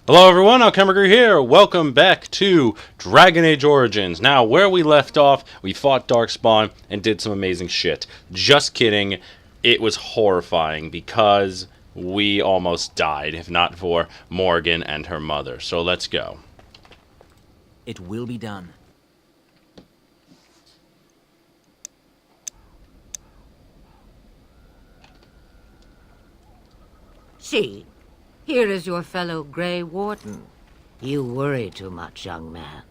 Hello everyone, Alchemicgree here. Welcome back to Dragon Age Origins. Now, where we left off, we fought Darkspawn and did some amazing shit. Just kidding. It was horrifying because we almost died, if not for Morgan and her mother. So let's go. It will be done. See, here is your fellow Grey Warden. You worry too much, young man.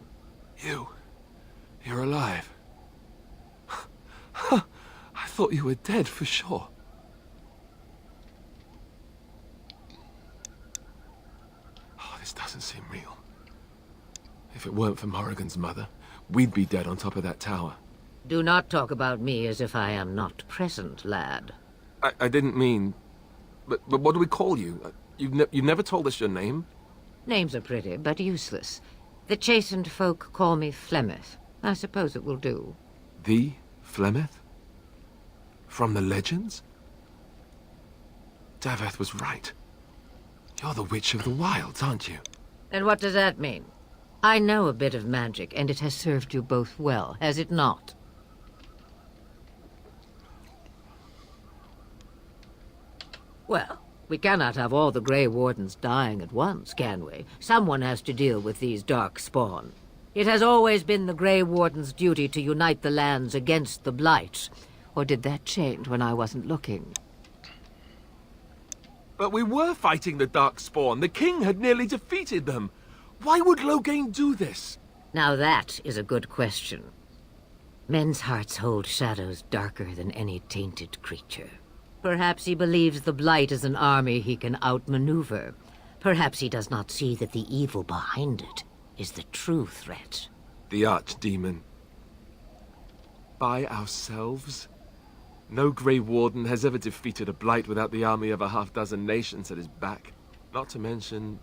You're alive. I thought you were dead for sure. Oh, this doesn't seem real. If it weren't for Morrigan's mother, we'd be dead on top of that tower. Do not talk about me as if I am not present, lad. I didn't mean... But what do we call you? You've never told us your name? Names are pretty, but useless. The chastened folk call me Flemeth. I suppose it will do. The Flemeth? From the legends? Daveth was right. You're the Witch of the Wilds, aren't you? And what does that mean? I know a bit of magic, and it has served you both well, has it not? Well, we cannot have all the Grey Wardens dying at once, can we? Someone has to deal with these Darkspawn. It has always been the Grey Warden's duty to unite the lands against the Blight. Or did that change when I wasn't looking? But we were fighting the Darkspawn. The king had nearly defeated them. Why would Loghain do this? Now that is a good question. Men's hearts hold shadows darker than any tainted creature. Perhaps he believes the Blight is an army he can outmaneuver. Perhaps he does not see that the evil behind it is the true threat. The Archdemon. By ourselves? No Grey Warden has ever defeated a Blight without the army of a half-dozen nations at his back. Not to mention...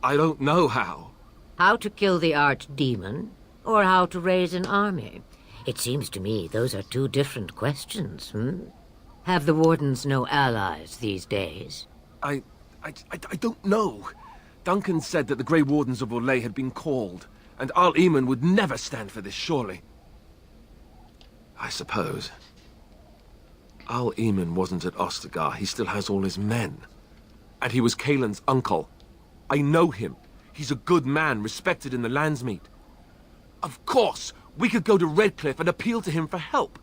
I don't know how. How to kill the Archdemon, or how to raise an army? It seems to me those are two different questions, Have the Wardens no allies these days? I don't know. Duncan said that the Grey Wardens of Orlais had been called, and Arl Eamon would never stand for this, surely. I suppose. Arl Eamon wasn't at Ostagar. He still has all his men. And he was Caelan's uncle. I know him. He's a good man, respected in the Landsmeet. Of course, we could go to Redcliffe and appeal to him for help.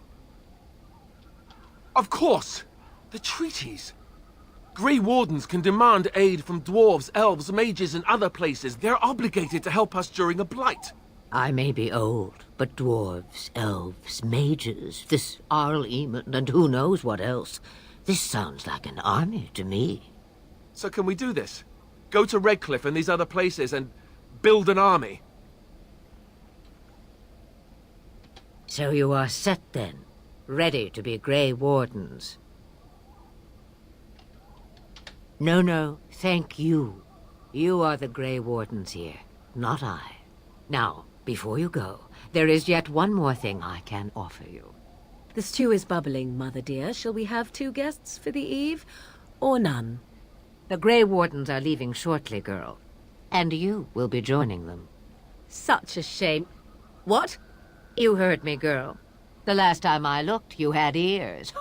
Of course! The treaties! Grey Wardens can demand aid from Dwarves, Elves, Mages, and other places. They're obligated to help us during a Blight. I may be old, but Dwarves, Elves, Mages, this Arl Eamon, and who knows what else. This sounds like an army to me. So can we do this? Go to Redcliffe and these other places and build an army? So you are set then? Ready to be Grey Wardens? No, thank you. You are the Grey Wardens here, not I. Now, before you go, there is yet one more thing I can offer you. The stew is bubbling, Mother dear. Shall we have 2 guests for the eve, or none? The Grey Wardens are leaving shortly, girl. And you will be joining them. Such a shame. What? You heard me, girl. The last time I looked, you had ears.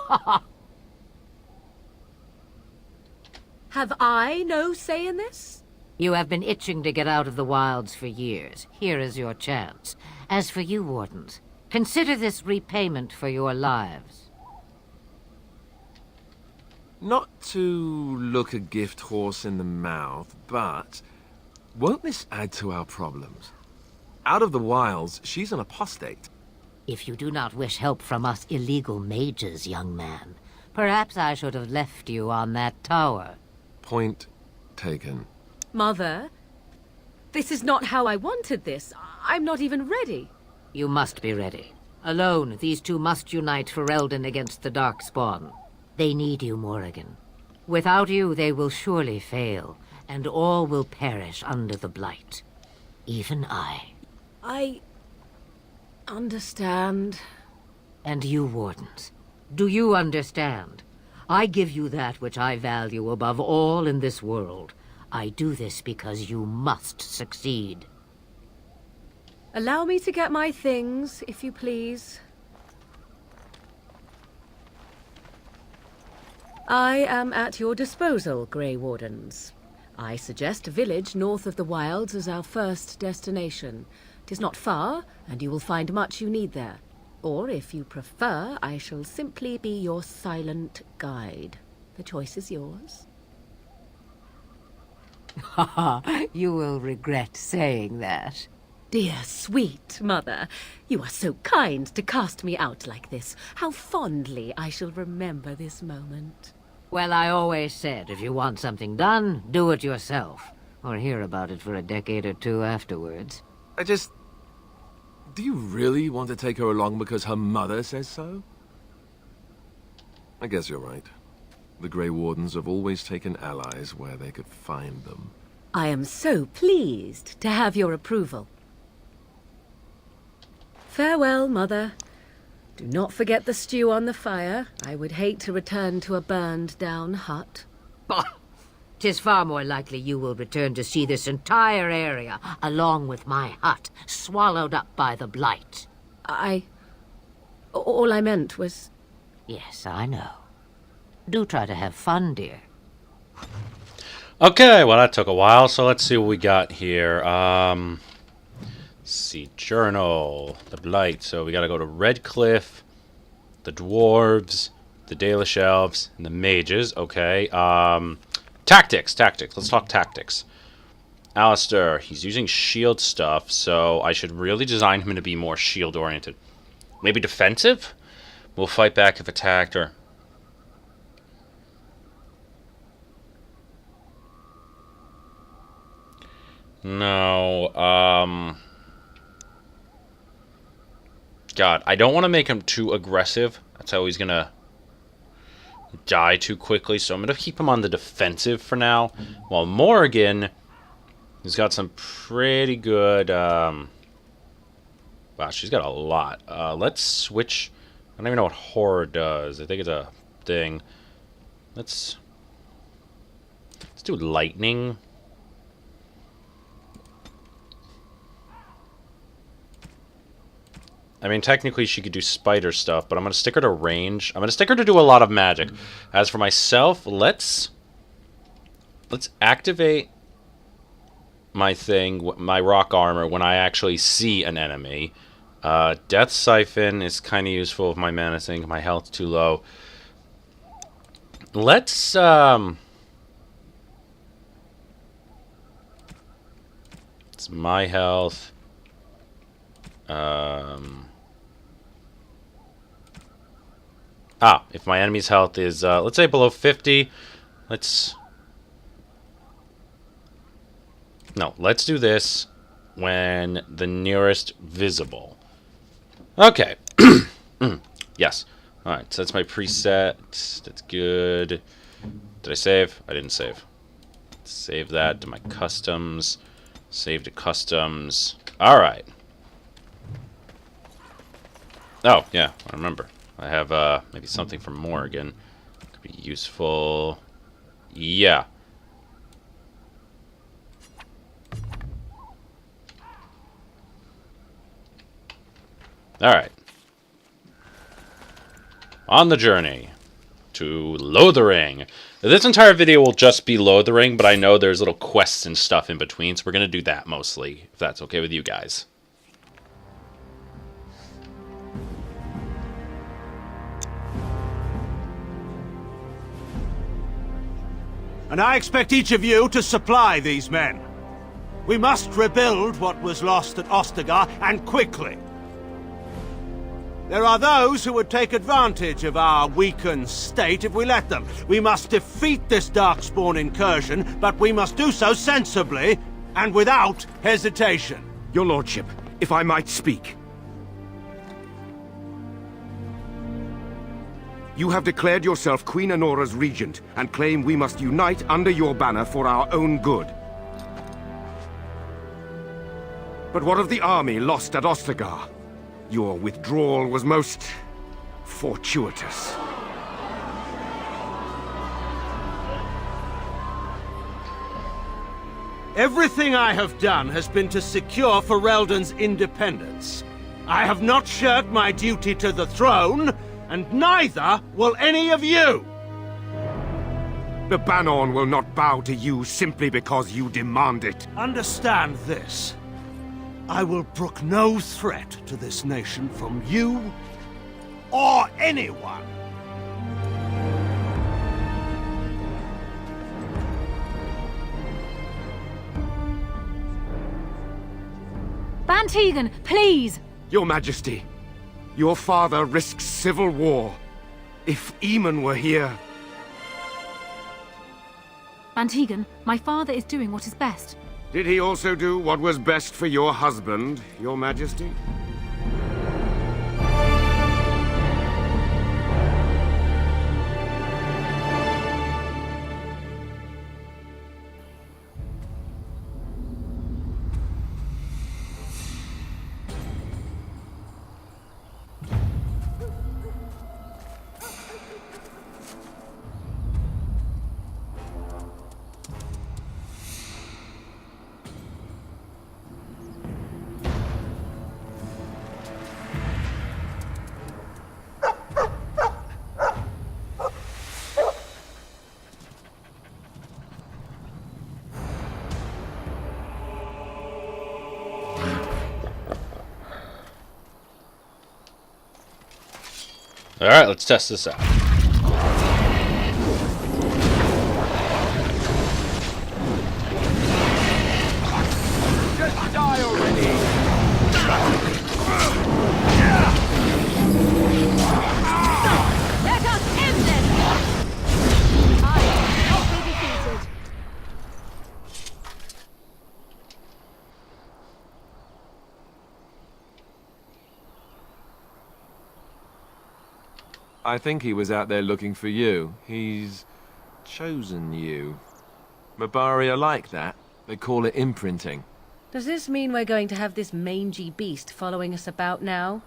Have I no say in this? You have been itching to get out of the wilds for years. Here is your chance. As for you, Wardens, consider this repayment for your lives. Not to look a gift horse in the mouth, but won't this add to our problems? Out of the wilds, she's an apostate. If you do not wish help from us illegal mages, young man, perhaps I should have left you on that tower. Point taken. Mother, this is not how I wanted this. I'm not even ready. You must be ready. Alone, these two must unite Ferelden against the Darkspawn. They need you, Morrigan. Without you, they will surely fail, and all will perish under the Blight. Even I. I understand. And you, Wardens, do you understand? I give you that which I value above all in this world. I do this because you must succeed. Allow me to get my things, if you please. I am at your disposal, Grey Wardens. I suggest a village north of the wilds as our first destination. 'Tis not far, and you will find much you need there. Or, if you prefer, I shall simply be your silent guide. The choice is yours. You will regret saying that. Dear sweet mother, you are so kind to cast me out like this. How fondly I shall remember this moment. Well, I always said, if you want something done, do it yourself. Or hear about it for a decade or two afterwards. Do you really want to take her along because her mother says so? I guess you're right. The Grey Wardens have always taken allies where they could find them. I am so pleased to have your approval. Farewell, Mother. Do not forget the stew on the fire. I would hate to return to a burned-down hut. Bah! 'Tis far more likely you will return to see this entire area, along with my hut, swallowed up by the Blight. All I meant was... Yes, I know. Do try to have fun, dear. Okay, well that took a while, so let's see what we got here. Let's see, Journal, the Blight. So we gotta go to Redcliffe, the Dwarves, the Dalish Elves, and the Mages. Okay, Tactics. Let's talk tactics. Alistair, he's using shield stuff, so I should really design him to be more shield-oriented. Maybe defensive? We'll fight back if attacked, or... No, God, I don't want to make him too aggressive. That's how he's gonna die too quickly, so I'm gonna keep him on the defensive for now. While Morrigan, he's got some pretty good, wow, she's got a lot. Let's switch. I don't even know what horror does. I think it's a thing. Let's do lightning. I mean, technically she could do spider stuff, but I'm going to stick her to range. I'm going to stick her to do a lot of magic. As for myself, let's activate my thing, my rock armor, when I actually see an enemy. Death Siphon is kind of useful with my menacing. My health's too low. Let's, it's my health. If my enemy's health is, let's say below 50, let's do this when the nearest visible. Okay. Yes. Alright, so that's my preset. That's good. Did I save? I didn't save. Save that to my customs. Save to customs. Alright. Oh, yeah, I remember. I have maybe something from Morrigan. Could be useful. Yeah. Alright. On the journey to Lothering. This entire video will just be Lothering, but I know there's little quests and stuff in between, so we're going to do that mostly, if that's okay with you guys. And I expect each of you to supply these men. We must rebuild what was lost at Ostagar, and quickly. There are those who would take advantage of our weakened state if we let them. We must defeat this Darkspawn incursion, but we must do so sensibly and without hesitation. Your lordship, if I might speak. You have declared yourself Queen Anora's regent, and claim we must unite under your banner for our own good. But what of the army lost at Ostagar? Your withdrawal was most fortuitous. Everything I have done has been to secure Ferelden's independence. I have not shirked my duty to the throne, and neither will any of you! The Banon will not bow to you simply because you demand it. Understand this. I will brook no threat to this nation from you or anyone. Bantegan, please! Your Majesty, your father risks civil war. If Eamon were here... Bantegan, my father is doing what is best. Did he also do what was best for your husband, your Majesty? Alright, let's test this out. Just die already! Let us end this! I will not be defeated. I think he was out there looking for you. He's chosen you. Mabari are like that. They call it imprinting. Does this mean we're going to have this mangy beast following us about now?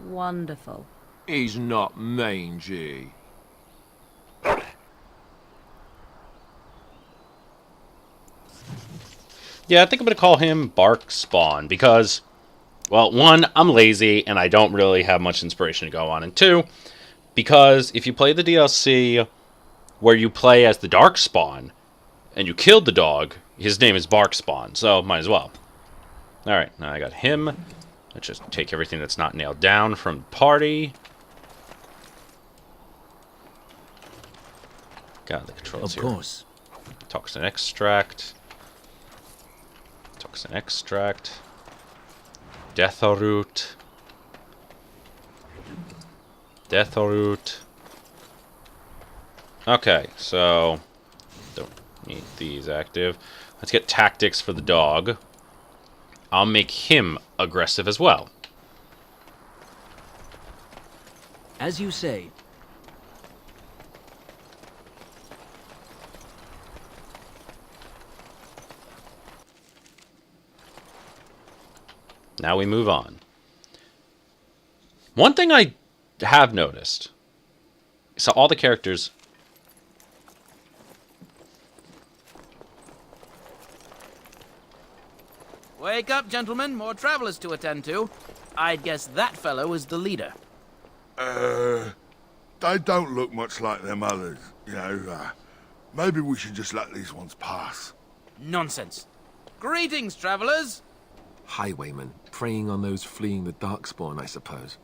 Wonderful. He's not mangy. Yeah, I think I'm going to call him Darkspawn because, well, one, I'm lazy and I don't really have much inspiration to go on. And two, because if you play the DLC where you play as the Darkspawn and you killed the dog, his name is Darkspawn, so might as well. Alright, now I got him. Let's just take everything that's not nailed down from the party. Got the controls here. Of course. Toxin extract. Toxin extract. Death root. Death root. Okay, so don't need these active. Let's get tactics for the dog. I'll make him aggressive as well. As you say. Now we move on. One thing I have noticed. So all the characters... Wake up, gentlemen. More travelers to attend to. I'd guess that fellow is the leader. They don't look much like them others, you know. Maybe we should just let these ones pass. Nonsense. Greetings, travelers. Highwaymen, preying on those fleeing the Darkspawn, I suppose.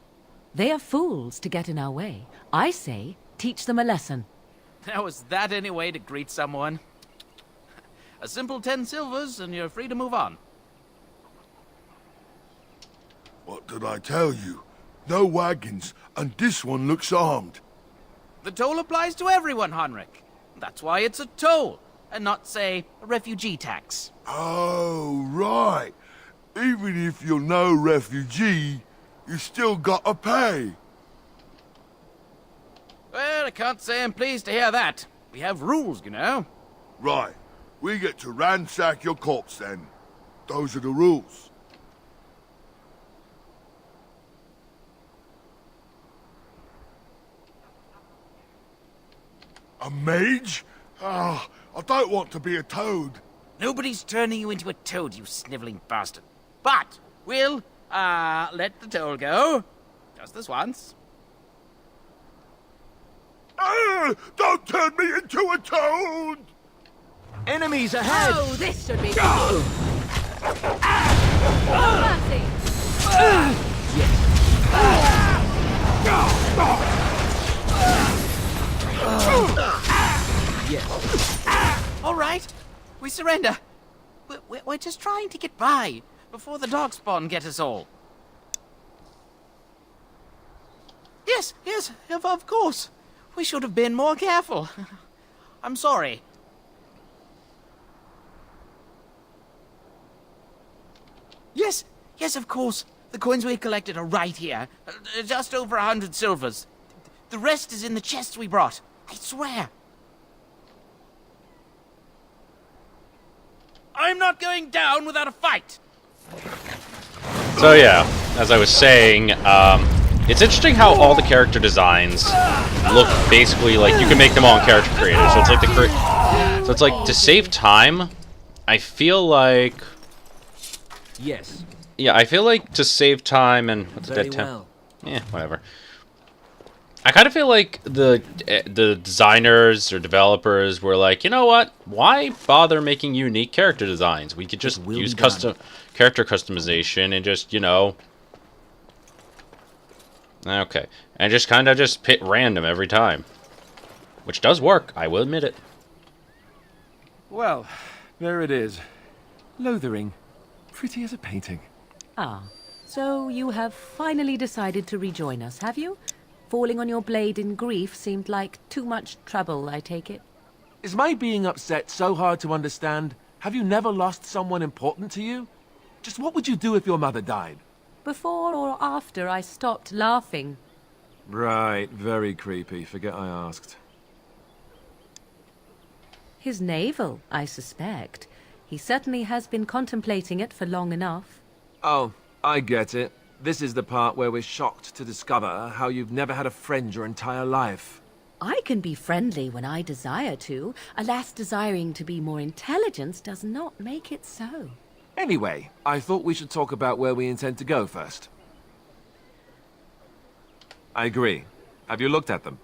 They are fools to get in our way. I say, teach them a lesson. How is that any way to greet someone? A simple 10 silvers and you're free to move on. What did I tell you? No wagons, and this one looks armed. The toll applies to everyone, Heinrich. That's why it's a toll, and not, say, a refugee tax. Oh, right. Even if you're no refugee, you still gotta pay. Well, I can't say I'm pleased to hear that. We have rules, you know. Right. We get to ransack your corpse then. Those are the rules. A mage? Ah, I don't want to be a toad. Nobody's turning you into a toad, you sniveling bastard. But we'll, let the toll go. Just this once. Don't turn me into a toad! Enemies ahead! Oh, this should be easy. All right, we surrender. We're just trying to get by before the Darkspawn get us all. Yes, of course. We should have been more careful. I'm sorry. Yes, of course. The coins we collected are right here. Just over 100 silvers. The rest is in the chests we brought. I swear. I'm not going down without a fight. So yeah, as I was saying, it's interesting how all the character designs look basically like you can make them all in character creator. So it's like to save time, I feel like Yes. yeah, I feel like to save time and what's Very dead temp? well. Yeah, whatever. I kind of feel like the designers or developers were like, you know what? Why bother making unique character designs? We could just will use be done. character customization and just, you know. Okay, and just kind of just pit random every time, which does work. I will admit it. Well, there it is. Lothering. Pretty as a painting. Ah, so you have finally decided to rejoin us, have you? Falling on your blade in grief seemed like too much trouble, I take it. Is my being upset so hard to understand? Have you never lost someone important to you? Just what would you do if your mother died? Before or after I stopped laughing? Right, very creepy. Forget I asked. His navel, I suspect. He certainly has been contemplating it for long enough. Oh, I get it. This is the part where we're shocked to discover how you've never had a friend your entire life. I can be friendly when I desire to. Alas, desiring to be more intelligent does not make it so. Anyway, I thought we should talk about where we intend to go first. I agree. Have you looked at them?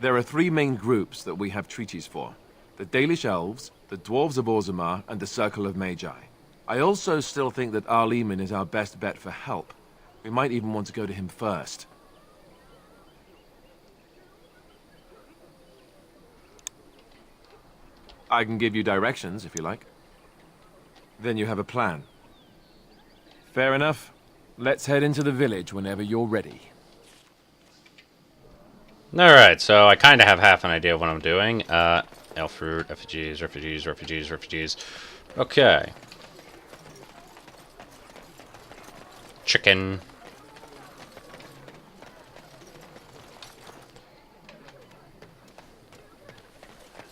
There are three main groups that we have treaties for. The Dalish Elves, the Dwarves of Orzammar, and the Circle of Magi. I also still think that Eamon is our best bet for help. We might even want to go to him first. I can give you directions, if you like. Then you have a plan. Fair enough. Let's head into the village whenever you're ready. Alright, so I kind of have half an idea of what I'm doing. Elf root, refugees. Okay. Chicken.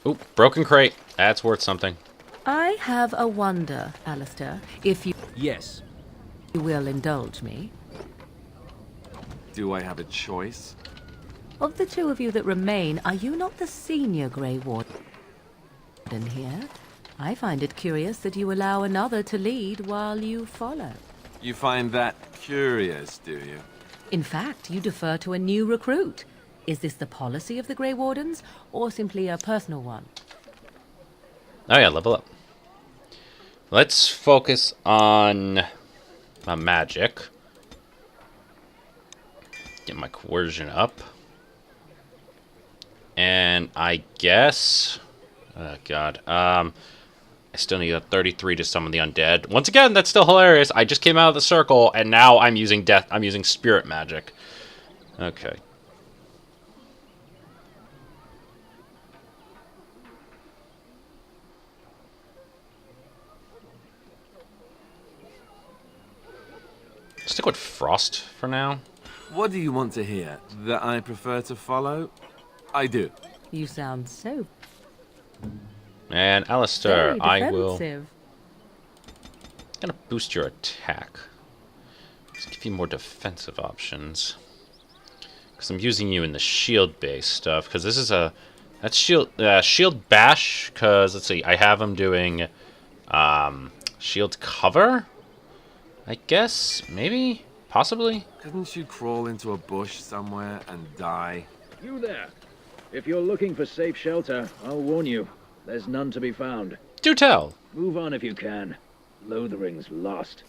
Oop, broken crate. That's worth something. I have a wonder, Alistair, if you Yes. will indulge me. Do I have a choice? Of the two of you that remain, are you not the senior Grey Warden here? I find it curious that you allow another to lead while you follow. You find that curious, do you? In fact, you defer to a new recruit. Is this the policy of the Grey Wardens, or simply a personal one? Oh yeah, level up. Let's focus on my magic. Get my coercion up. And I guess... Oh god. I still need a 33 to summon the undead. Once again, that's still hilarious. I just came out of the circle, and now I'm using death. I'm using spirit magic. Okay. Stick with frost for now. What do you want to hear? That I prefer to follow? I do. You sound so And Alistair, very I will... defensive. Gonna boost your attack. Let's give you more defensive options. Because I'm using you in the shield-based stuff. Because this is a That's shield bash, because, let's see, I have him doing shield cover, I guess, maybe, possibly. Couldn't you crawl into a bush somewhere and die? You there. If you're looking for safe shelter, I'll warn you. There's none to be found. Do tell. Move on if you can. Lothering's lost.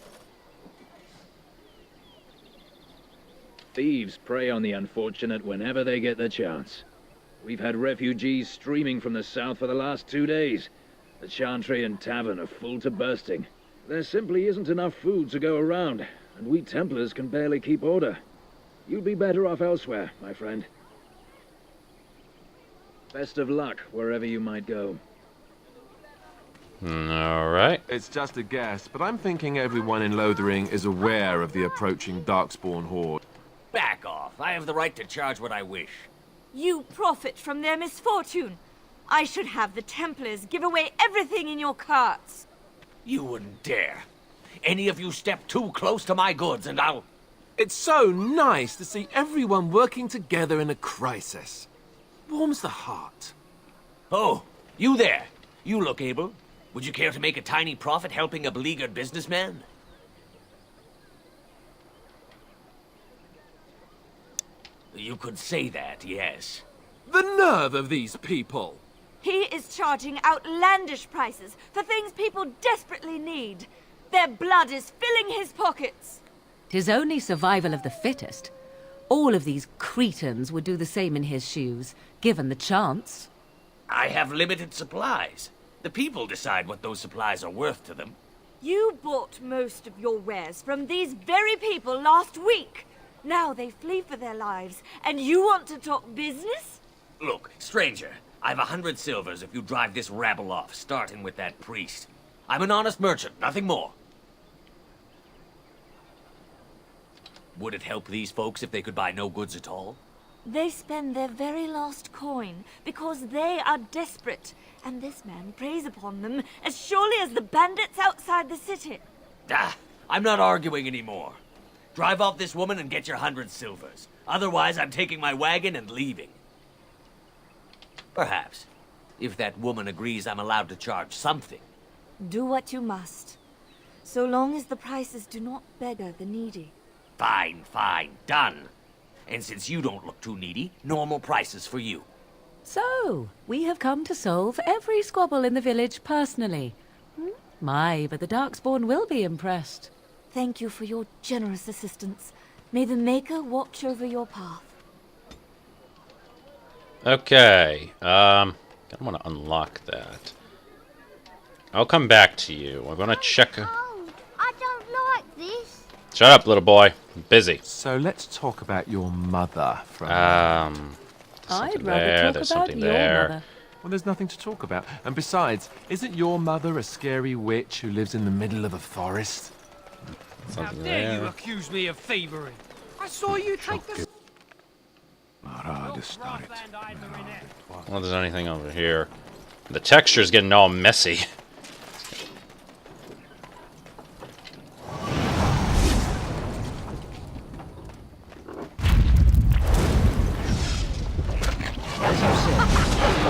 Thieves prey on the unfortunate whenever they get the chance. We've had refugees streaming from the south for the last 2 days. The Chantry and tavern are full to bursting. There simply isn't enough food to go around, and we Templars can barely keep order. You'd be better off elsewhere, my friend. Best of luck wherever you might go. Alright. It's just a guess, but I'm thinking everyone in Lothering is aware of the approaching Darkspawn horde. Back off. I have the right to charge what I wish. You profit from their misfortune. I should have the Templars give away everything in your carts. You wouldn't dare. Any of you step too close to my goods and I'll... It's so nice to see everyone working together in a crisis. Warms the heart. Oh, you there. You look able. Would you care to make a tiny profit helping a beleaguered businessman? You could say that, yes. The nerve of these people! He is charging outlandish prices for things people desperately need. Their blood is filling his pockets. 'Tis only survival of the fittest. All of these cretins would do the same in his shoes, given the chance. I have limited supplies. The people decide what those supplies are worth to them. You bought most of your wares from these very people last week. Now they flee for their lives, and you want to talk business? Look, stranger, I've 100 silvers if you drive this rabble off, starting with that priest. I'm an honest merchant, nothing more. Would it help these folks if they could buy no goods at all? They spend their very last coin because they are desperate, and this man preys upon them as surely as the bandits outside the city. Ah, I'm not arguing anymore. Drive off this woman and get your 100 silvers. Otherwise, I'm taking my wagon and leaving. Perhaps, if that woman agrees I'm allowed to charge something. Do what you must, so long as the prices do not beggar the needy. Fine, fine, done. And since you don't look too needy, normal prices for you. So, we have come to solve every squabble in the village personally. My, but the Darkspawn will be impressed. Thank you for your generous assistance. May the Maker watch over your path. Okay. I want to unlock that. I'll come back to you. I'm gonna check. Oh, I don't like this. Shut up, little boy. I'm busy. So let's talk about your mother for a I'd rather there's talk about something your there. mother. Well, there's nothing to talk about. And besides, isn't your mother a scary witch who lives in the middle of a forest? Something How dare you there. accuse me of thievery? I saw you take the... Well, there's anything over here. The texture's getting all messy.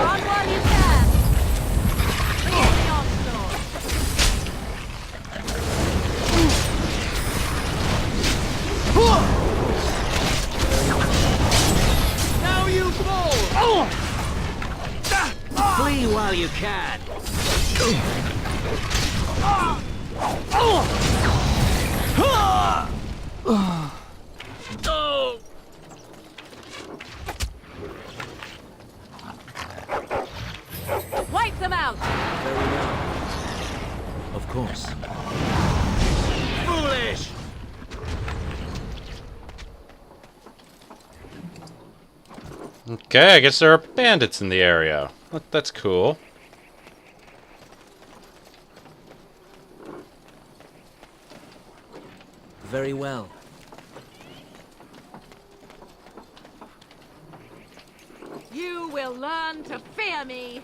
Run while you can. Bring in the onslaught. Now you fall! Flee while you can. Wipe them out! Very well. Of course. Foolish! Okay, I guess there are bandits in the area. That's cool. Very well. You will learn to fear me.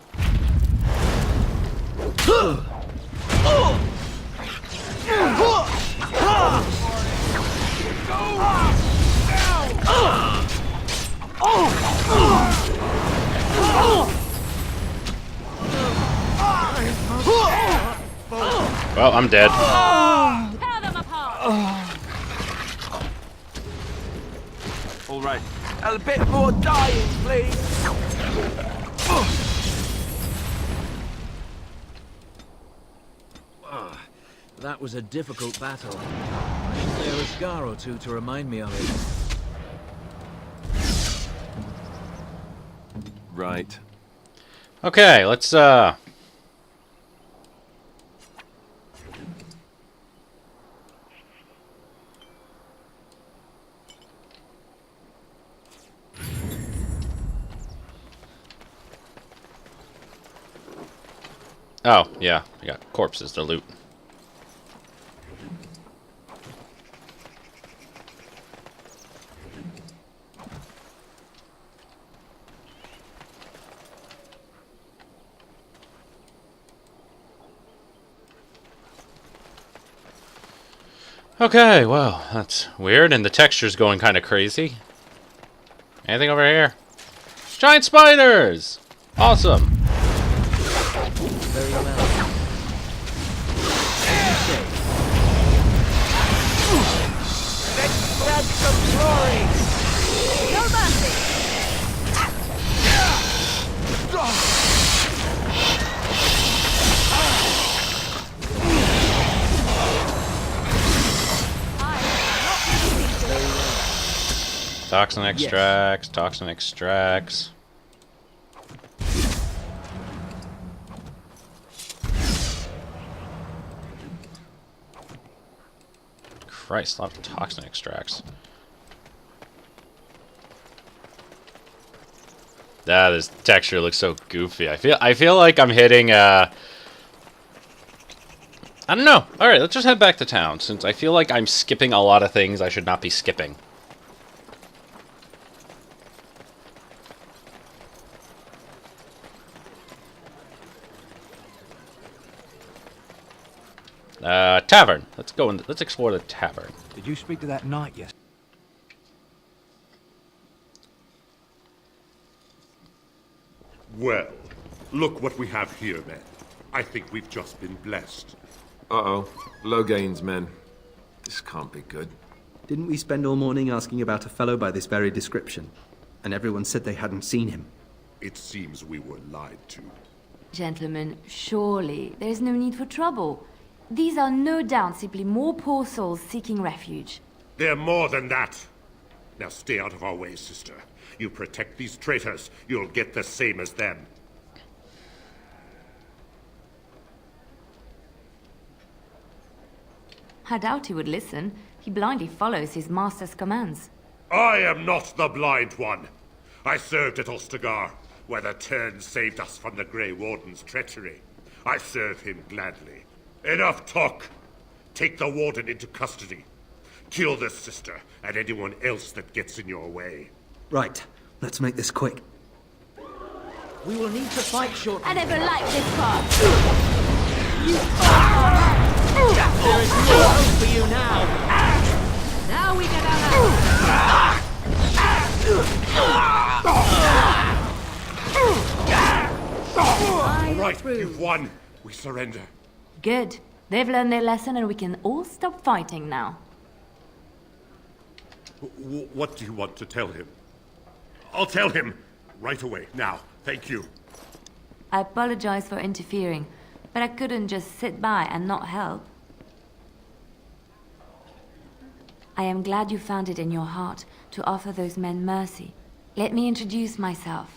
Well, I'm dead. Tear them apart! All right. A bit more dying, please. That was a difficult battle. I should lay a scar or two to remind me of it. Right. Okay, let's Oh, yeah, I got corpses to loot. Okay, well, that's weird, and the texture's going kind of crazy. Anything over here? Giant spiders! Awesome! Very well. Let's spread some glory. No mercy! Toxin extracts, toxin extracts. Christ, a lot of toxin extracts. That this texture looks so goofy. I feel like I'm hitting I don't know. Alright, let's just head back to town, since I feel like I'm skipping a lot of things I should not be skipping. Tavern. Let's go and let's explore the tavern. Did you speak to that knight yesterday? Well, look what we have here, men. I think we've just been blessed. Uh-oh. Low gains, men. This can't be good. Didn't we spend all morning asking about a fellow by this very description? And everyone said they hadn't seen him. It seems we were lied to. Gentlemen, surely there's no need for trouble. These are no doubt simply more poor souls seeking refuge. They're more than that. Now stay out of our way, sister. You protect these traitors, you'll get the same as them. I doubt he would listen. He blindly follows his master's commands. I am not the blind one. I served at Ostagar, where the Turn saved us from the Grey Wardens' treachery. I serve him gladly. Enough talk! Take the Warden into custody. Kill this sister and anyone else that gets in your way. Right. Let's make this quick. We will need to fight shortly. I never liked this part. There is no hope for you now. Now we get out. All right, you've won. We surrender. Good. They've learned their lesson and we can all stop fighting now. What do you want to tell him? I'll tell him right away, now. Thank you. I apologize for interfering, but I couldn't just sit by and not help. I am glad you found it in your heart to offer those men mercy. Let me introduce myself.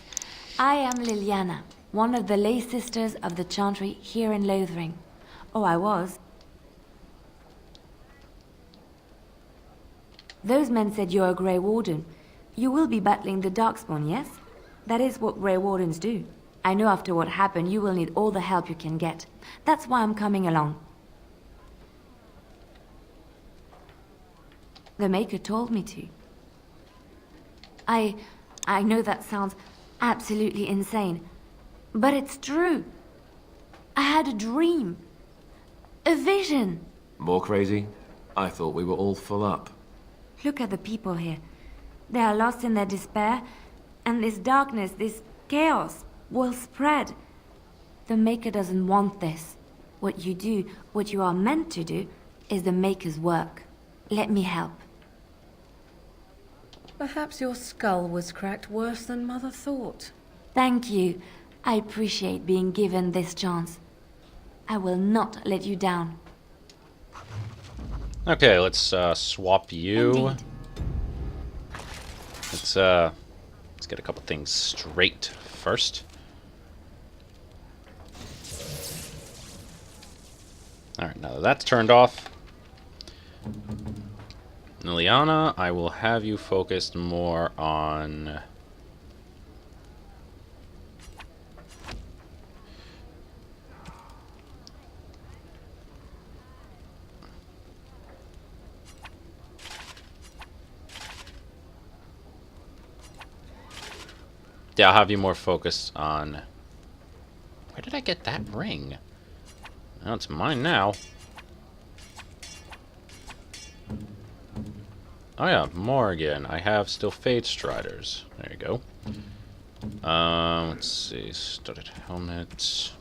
I am Liliana, one of the lay sisters of the Chantry here in Lothering. Oh, I was. Those men said you're a Grey Warden. You will be battling the Darkspawn, yes? That is what Grey Wardens do. I know after what happened, you will need all the help you can get. That's why I'm coming along. The Maker told me to. I know that sounds absolutely insane, but it's true. I had a dream. A vision. More crazy? I thought we were all full up. Look at the people here. They are lost in their despair, and this darkness, this chaos, will spread. The Maker doesn't want this. What you do, what you are meant to do, is the Maker's work. Let me help. Perhaps your skull was cracked worse than Mother thought. Thank you. I appreciate being given this chance. I will not let you down. Okay, let's swap you. Indeed. Let's get a couple things straight first. Alright, now that that's turned off. Liliana, I will have you focused more on... Yeah, I'll have you more focused on... Where did I get that ring? Well, it's mine now. Oh yeah, Morgan. I have still Fade Striders. There you go. Let's see. Studded helmet.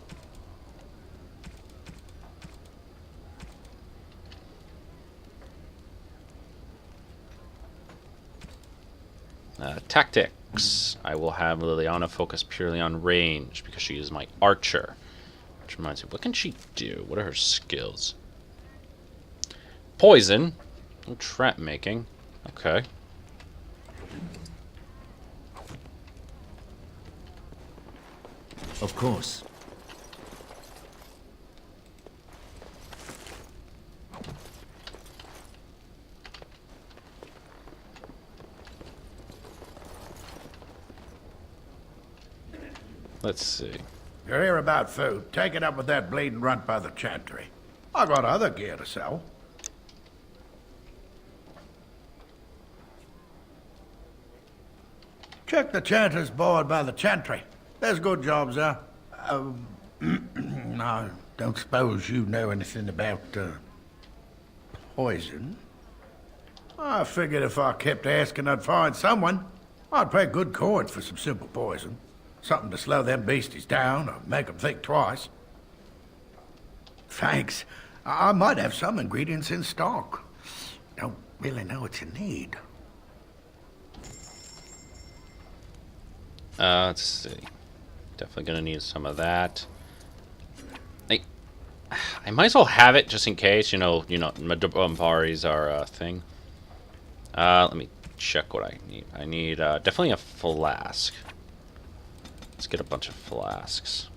Tactics. I will have Liliana focus purely on range because she is my archer. Which reminds me, what can she do? What are her skills? Poison. Oh, trap making. Okay. Of course. Let's see. You're here about food. Take it up with that bleeding runt by the Chantry. I got other gear to sell. Check the Chanter's board by the Chantry. There's good jobs there. I don't suppose you know anything about, poison? I figured if I kept asking, I'd find someone. I'd pay good coin for some simple poison. Something to slow them beasties down or make them think twice. Thanks. I might have some ingredients in stock. Don't really know what you need. Let's see. Definitely gonna need some of that. I might as well have it just in case. You know, Madumbaris are a thing. Let me check what I need. I need definitely a flask. Let's get a bunch of flasks.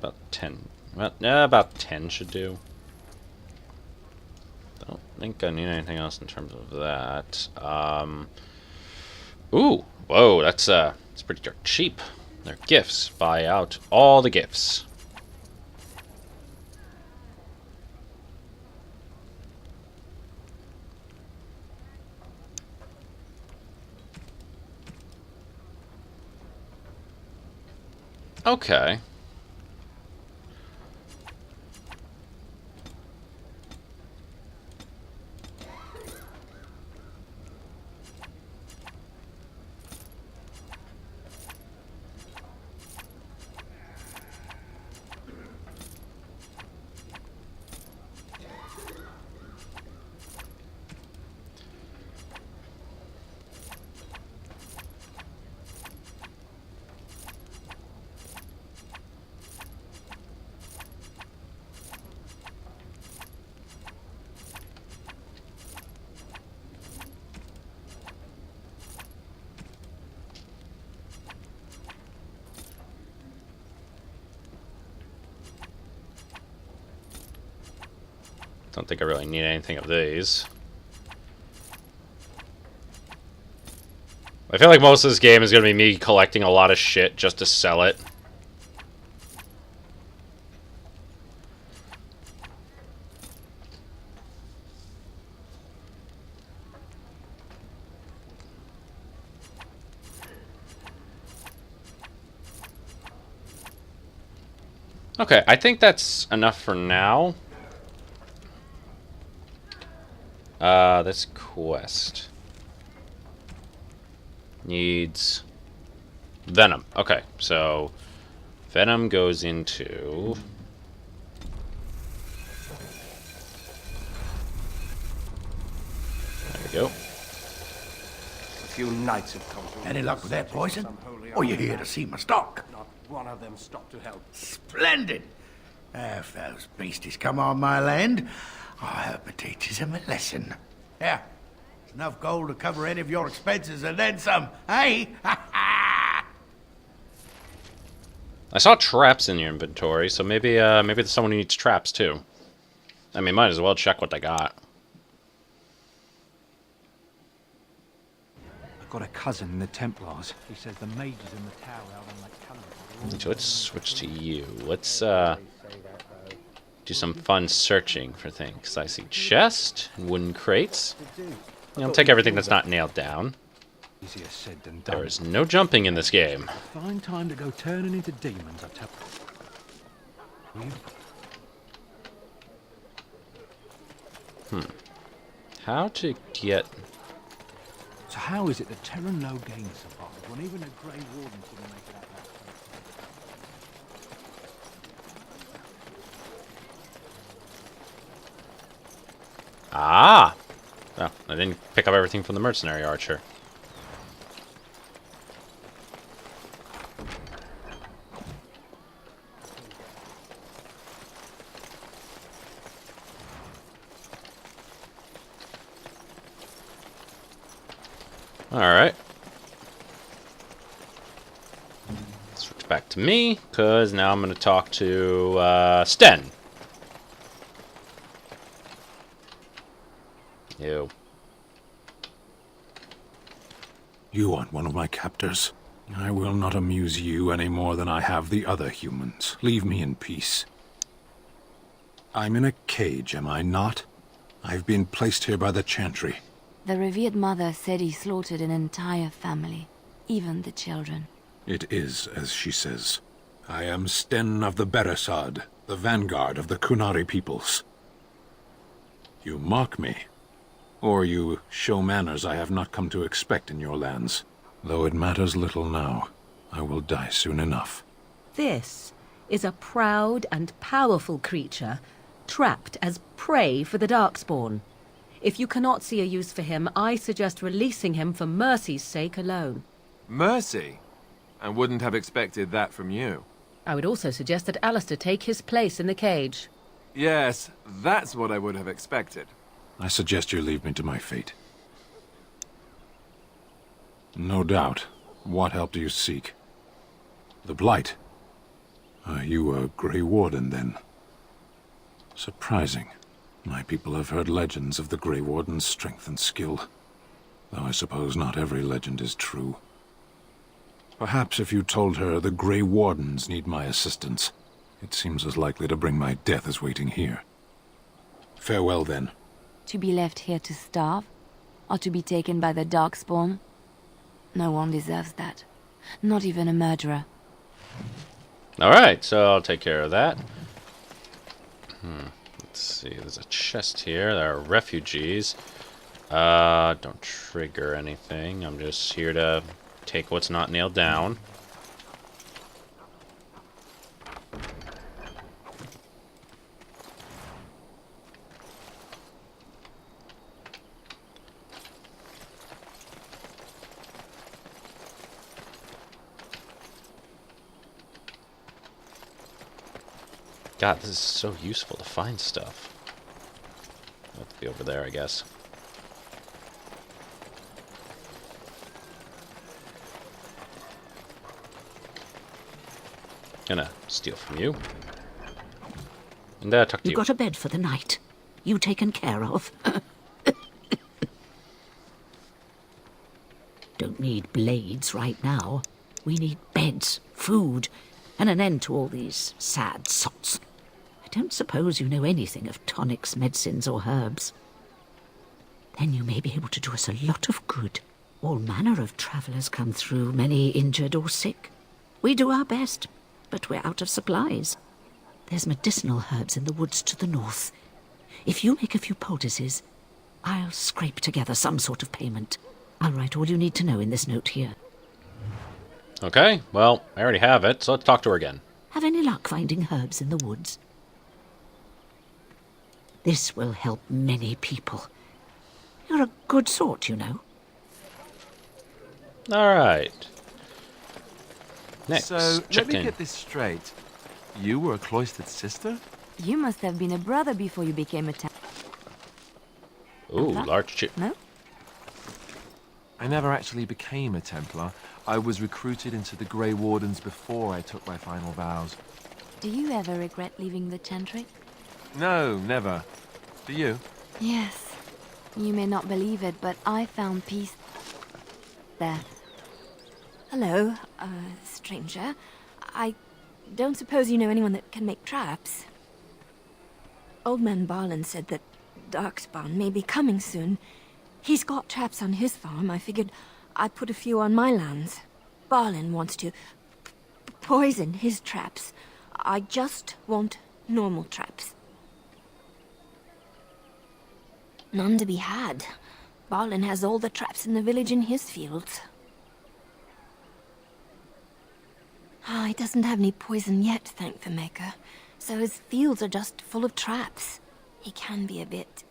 About 10. About 10 should do. Don't think I need anything else in terms of that. Ooh, whoa, that's pretty dark cheap. They're gifts. Buy out all the gifts. Okay. Don't think I really need anything of these. I feel like most of this game is going to be me collecting a lot of shit just to sell it. Okay, I think that's enough for now. This quest needs venom. Okay, so venom goes into go. A few knights have come to... Any luck with that poison? Or you here to see my stock? Not one of them stopped to help. Splendid! If those beasties come on my land, I hope it teaches them a lesson. Yeah, enough gold to cover any of your expenses and then some, hey? I saw traps in your inventory, so maybe there's someone who needs traps too. I mean, might as well check what they got. I've got a cousin in the Templars. He says the mages in the tower out on Lake Cumberland. So let's switch to you. Let's do some fun searching for things. I see chest and wooden crates. I'll take everything that's not nailed down. Easier said than done. There is no jumping in this game. Fine time to go turning into demons, I tell you. How to get... So how is it that Terra no gain survived when even a Grey Warden couldn't make it out that way? Ah! Oh, I didn't pick up everything from the mercenary archer. Alright. Switch back to me, because now I'm going to talk to Sten. You. You aren't one of my captors. I will not amuse you any more than I have the other humans. Leave me in peace. I'm in a cage, am I not? I've been placed here by the Chantry. The revered mother said he slaughtered an entire family, even the children. It is as she says. I am Sten of the Beresad, the vanguard of the Kunari peoples. You mock me. Or you show manners I have not come to expect in your lands. Though it matters little now, I will die soon enough. This is a proud and powerful creature, trapped as prey for the Darkspawn. If you cannot see a use for him, I suggest releasing him for mercy's sake alone. Mercy? I wouldn't have expected that from you. I would also suggest that Alistair take his place in the cage. Yes, that's what I would have expected. I suggest you leave me to my fate. No doubt. What help do you seek? The Blight? Are you a Grey Warden, then? Surprising. My people have heard legends of the Grey Warden's strength and skill. Though I suppose not every legend is true. Perhaps if you told her the Grey Wardens need my assistance, it seems as likely to bring my death as waiting here. Farewell, then. To be left here to starve? Or to be taken by the Darkspawn? No one deserves that. Not even a murderer. Alright, so I'll take care of that. Let's see, there's a chest here. There are refugees. Don't trigger anything. I'm just here to take what's not nailed down. God, this is so useful to find stuff. I'll have to be over there, I guess. Gonna steal from you. And talk to you. You got a bed for the night. You taken care of. Don't need blades right now. We need beds, food, and an end to all these sad sots. I don't suppose you know anything of tonics, medicines, or herbs. Then you may be able to do us a lot of good. All manner of travellers come through, many injured or sick. We do our best, but we're out of supplies. There's medicinal herbs in the woods to the north. If you make a few poultices, I'll scrape together some sort of payment. I'll write all you need to know in this note here. Okay, well, I already have it, so let's talk to her again. Have any luck finding herbs in the woods? This will help many people. You're a good sort, you know. Alright. Next, So, let check me in. get this straight. You were a cloistered sister? You must have been a brother before you became a Ooh, large chip. No? I never actually became a Templar. I was recruited into the Grey Wardens before I took my final vows. Do you ever regret leaving the Chantry? No, never. Do you? Yes. You may not believe it, but I found peace there. Hello, stranger. I don't suppose you know anyone that can make traps? Old man Barlin said that Darkspawn may be coming soon. He's got traps on his farm. I figured I'd put a few on my lands. Barlin wants to poison his traps. I just want normal traps. None to be had. Barlin has all the traps in the village in his fields. He doesn't have any poison yet, thank the Maker. So his fields are just full of traps. He can be a bit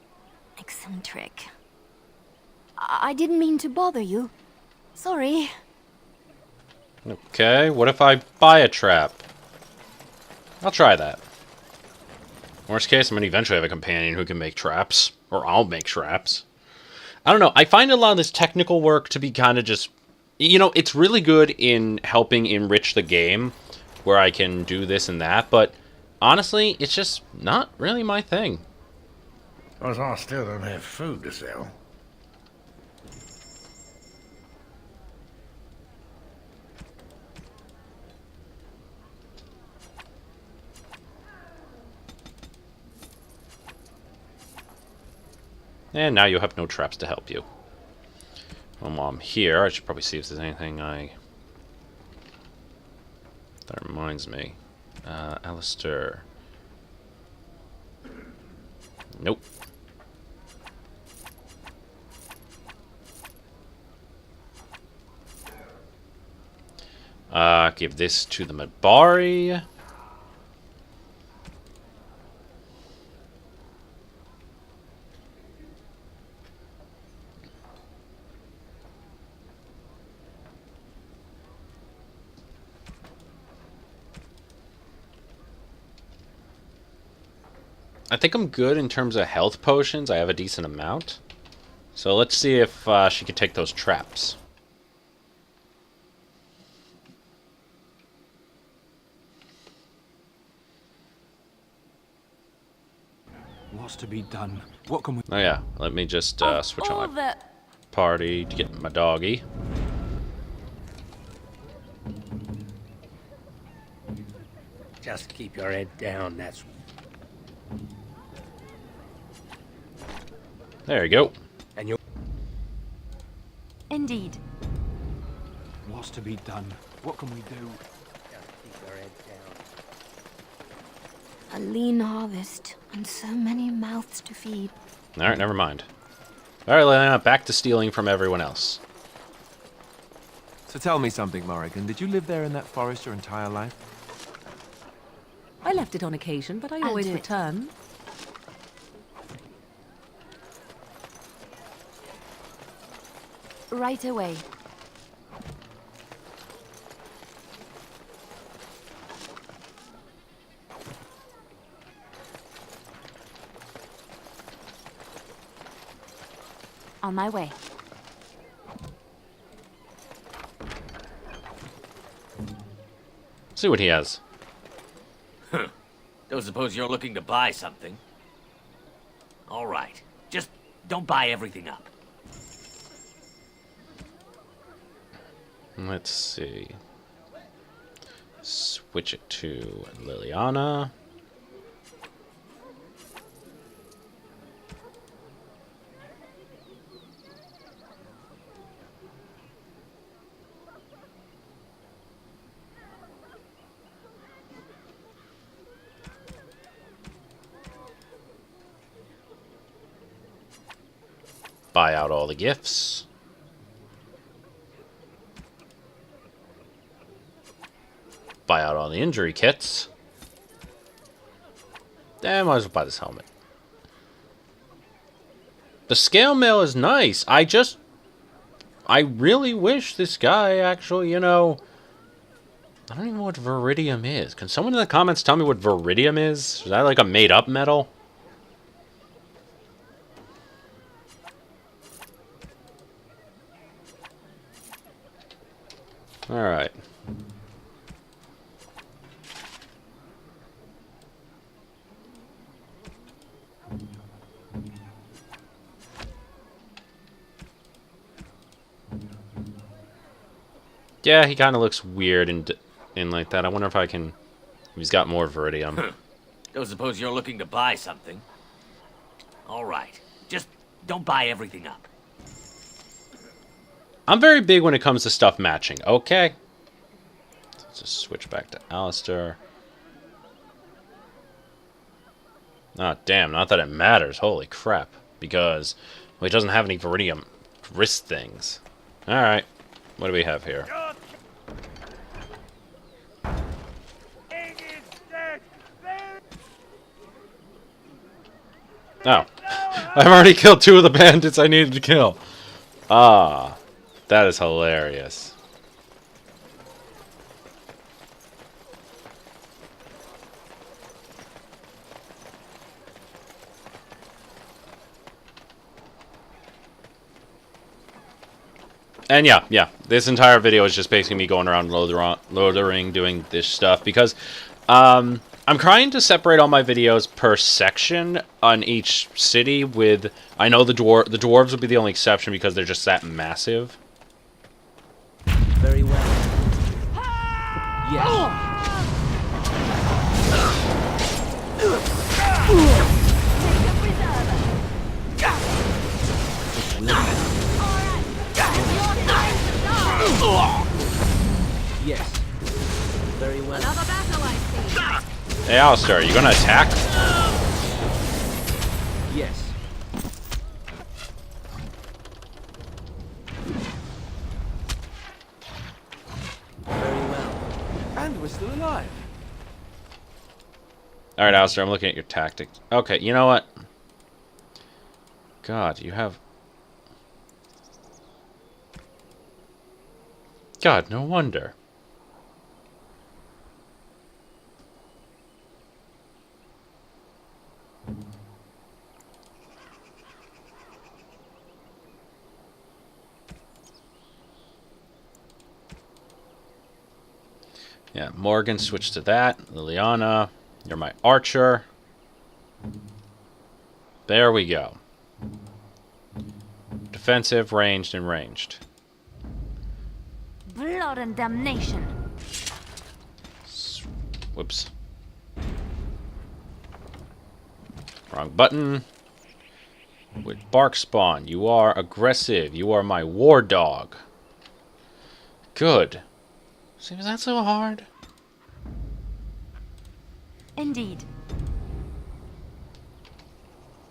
eccentric. I didn't mean to bother you. Sorry. Okay, what if I buy a trap? I'll try that. Worst case, I'm going to eventually have a companion who can make traps. Or I'll make traps. I don't know, I find a lot of this technical work to be kind of just... You know, it's really good in helping enrich the game, where I can do this and that, but honestly, it's just not really my thing. Because I still don't have food to sell. And now you have no traps to help you. Well, while I'm here, I should probably see if there's anything that reminds me. Alistair. Nope. Give this to the Madbari. I think I'm good in terms of health potions. I have a decent amount. So let's see if she can take those traps. What's to be done? What can we... Oh yeah, let me just switch on my party to get my doggy. Just keep your head down, that's... There you go. And you... Indeed. What's to be done? What can we do? Just keep your head down. A lean harvest, and so many mouths to feed. Alright, never mind. Alright, Lena, back to stealing from everyone else. So tell me something, Morrigan. Did you live there in that forest your entire life? I left it on occasion, but I always return. Right away. On my way. See what he has. Huh. Don't suppose you're looking to buy something? All right. Just don't buy everything up. Let's see. Switch it to Liliana. Buy out all the gifts. Buy out all the injury kits. Damn, might as well buy this helmet. The scale mail is nice. I really wish this guy actually, you know... I don't even know what Viridium is. Can someone in the comments tell me what Viridium is? Is that like a made-up metal? Alright. Yeah, he kind of looks weird in like that. I wonder if I can... If he's got more Viridium. Don't suppose you're looking to buy something? All right. Just don't buy everything up. I'm very big when it comes to stuff matching, okay? Let's just switch back to Alistair. Oh, damn, not that it matters. Holy crap. Because, well, he doesn't have any Viridium wrist things. Alright. What do we have here? Oh. I've already killed 2 of the bandits I needed to kill. Ah. That is hilarious. And yeah, this entire video is just basically me going around Lothering, doing this stuff, because I'm trying to separate all my videos per section on each city with... I know the Dwarves would be the only exception because they're just that massive. Very well. Yes. Yes. Very well. Another battle, I see. Hey, Alistair, are you gonna attack? Yes. And we're still alive. Alright, Alistair, I'm looking at your tactics. Okay, you know what? God, you have... God, no wonder. Yeah, Morgan, switch to that. Liliana, you're my archer. There we go. Defensive, ranged, and ranged. Blood and damnation. Whoops. Wrong button. With Darkspawn, you are aggressive. You are my war dog. Good. See, was that so hard? Indeed.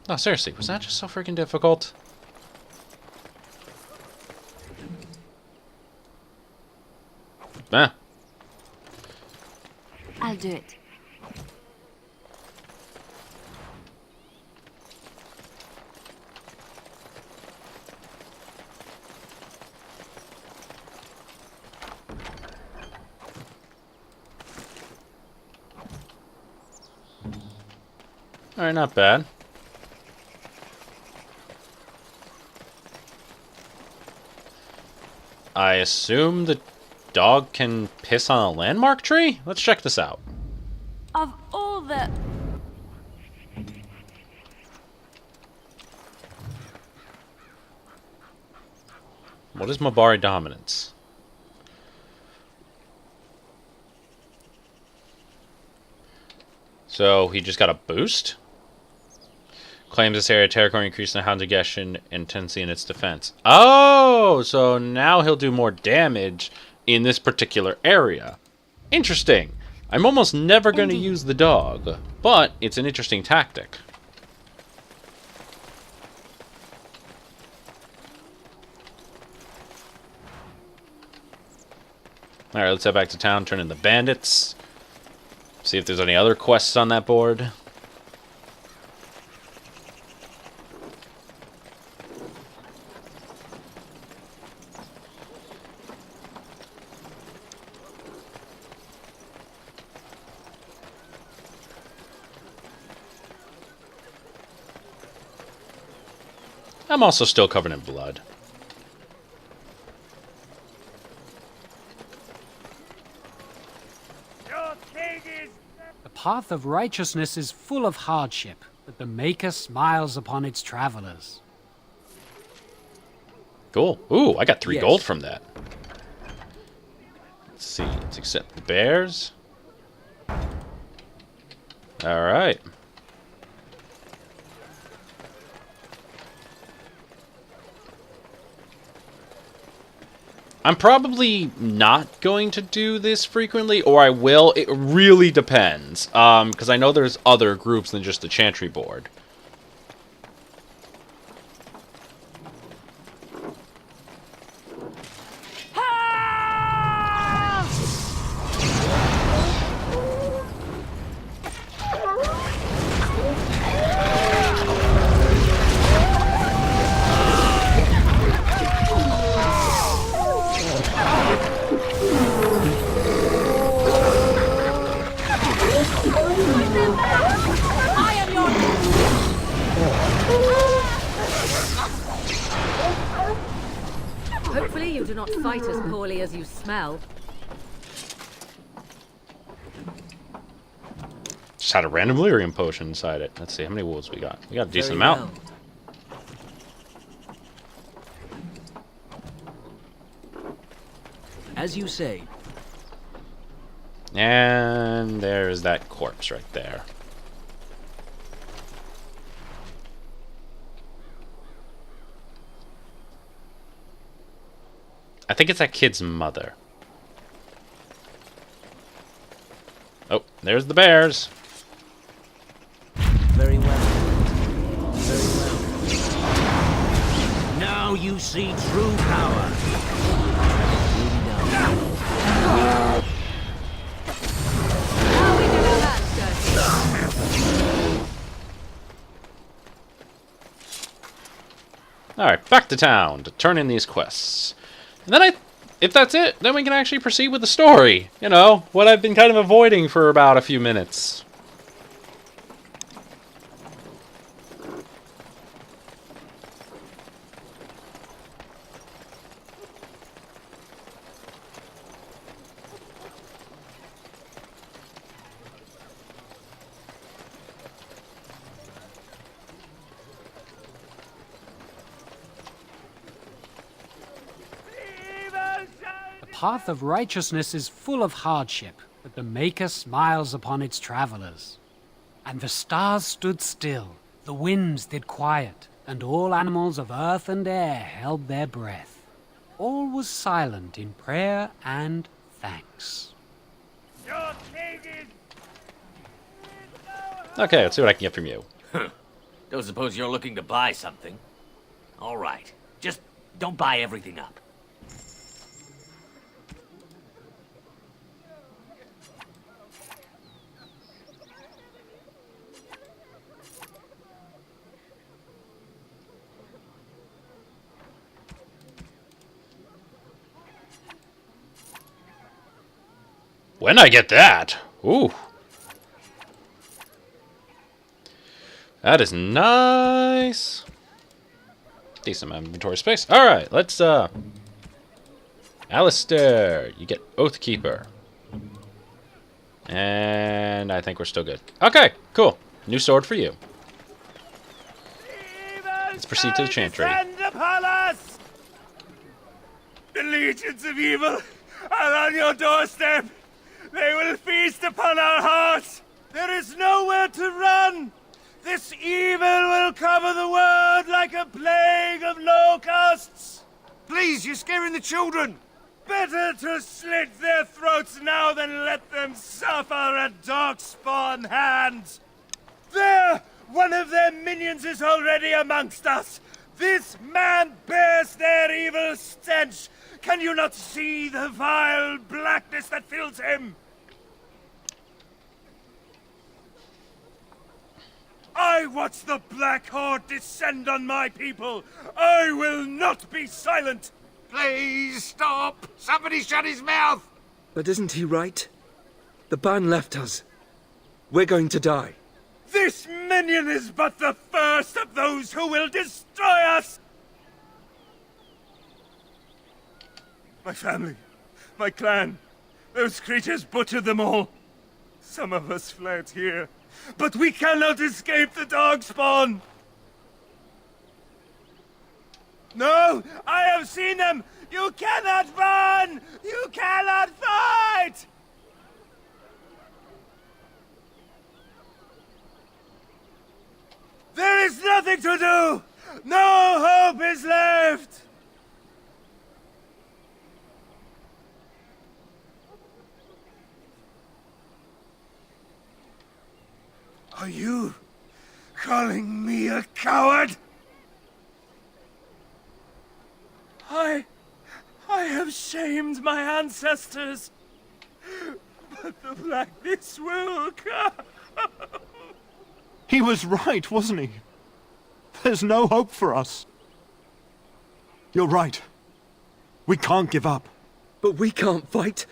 No, seriously, was that just so freaking difficult? Ah. I'll do it. Alright, not bad. I assume the dog can piss on a landmark tree? Let's check this out. Of all the... What is Mabari dominance? So he just got a boost? Claims this area territory increasing the hound's aggression intensity in its defense. Oh, so now he'll do more damage in this particular area. Interesting. I'm almost never going to use the dog, but it's an interesting tactic. Alright, let's head back to town, turn in the bandits. See if there's any other quests on that board. I'm also still covered in blood. The path of righteousness is full of hardship, but the Maker smiles upon its travelers. Cool. Ooh, I got 3 Yes. gold from that. Let's see. Let's accept the bears. Alright. I'm probably not going to do this frequently, or I will. It really depends. Because I know there's other groups than just the Chantry board. Hopefully you do not fight as poorly as you smell. Just had a random lyrium potion inside it. Let's see, how many wolves we got? We got a decent amount. As you say. And there's that corpse right there. I think it's that kid's mother. Oh, there's the bears. Very well. Very well. Now you see true power. Alright, back to town to turn in these quests. And then if that's it, then we can actually proceed with the story. You know, what I've been kind of avoiding for about a few minutes. The path of righteousness is full of hardship, but the Maker smiles upon its travelers. And the stars stood still, the winds did quiet, and all animals of earth and air held their breath. All was silent in prayer and thanks. Okay, let's see what I can get from you. Don't suppose you're looking to buy something? All right. Just don't buy everything up. When I get that? Ooh. That is nice. Decent amount of inventory space. Alright, let's, Alistair, you get Oathkeeper. And I think we're still good. Okay, cool. New sword for you. Let's proceed to the Chantry. Upon us! The legions of evil are on your doorstep. They will feast upon our hearts. There is nowhere to run. This evil will cover the world like a plague of locusts. Please, you're scaring the children. Better to slit their throats now than let them suffer at Darkspawn hands. There! One of their minions is already amongst us. This man bears their evil stench. Can you not see the vile blackness that fills him? I watch the Black Horde descend on my people. I will not be silent. Please stop. Somebody shut his mouth. But isn't he right? The ban left us. We're going to die. This minion is but the first of those who will destroy us! My family, my clan, those creatures butchered them all. Some of us fled here, but we cannot escape the Darkspawn! No! I have seen them! You cannot run! You cannot fight! There is nothing to do! No hope is left! Are you calling me a coward? I have shamed my ancestors, but the blackness will come. He was right, wasn't he? There's no hope for us. You're right. We can't give up. But we can't fight.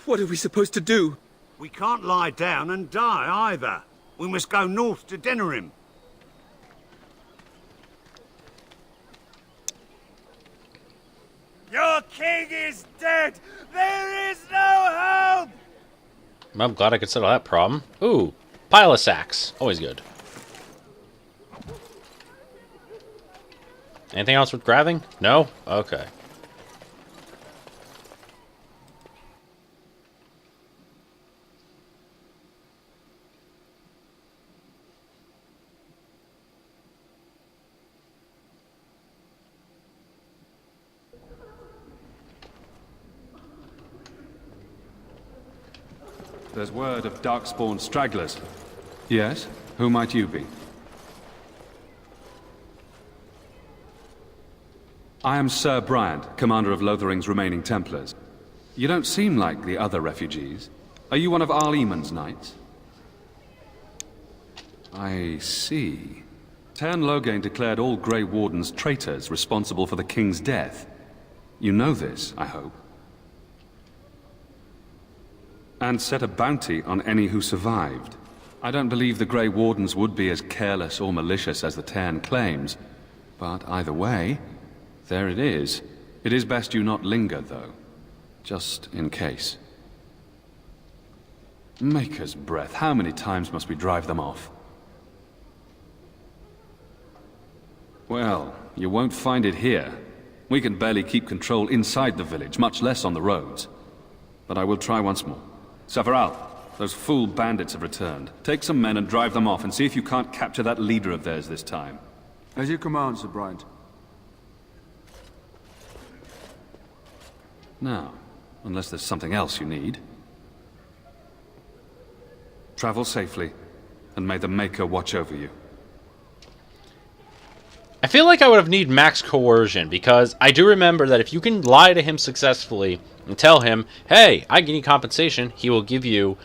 What are we supposed to do? We can't lie down and die either. We must go north to Denerim. Your king is dead! There is no hope! I'm glad I could settle that problem. Ooh, pile of sacks. Always good. Anything else with grabbing? No? Okay. There's word of Darkspawn stragglers. Yes? Who might you be? I am Sir Bryant, commander of Lothering's remaining Templars. You don't seem like the other refugees. Are you one of Eamon's knights? I see. Tern Loghain declared all Grey Wardens traitors responsible for the king's death. You know this, I hope. And set a bounty on any who survived. I don't believe the Grey Wardens would be as careless or malicious as the Tern claims. But either way, there it is. It is best you not linger, though. Just in case. Maker's breath, how many times must we drive them off? Well, you won't find it here. We can barely keep control inside the village, much less on the roads. But I will try once more. Several, those fool bandits have returned. Take some men and drive them off, and see if you can't capture that leader of theirs this time. As you command, Sir Bryant. Now, unless there's something else you need. Travel safely, and may the Maker watch over you. I feel like I would have need max coercion, because I do remember that if you can lie to him successfully and tell him, hey, I need compensation, he will give you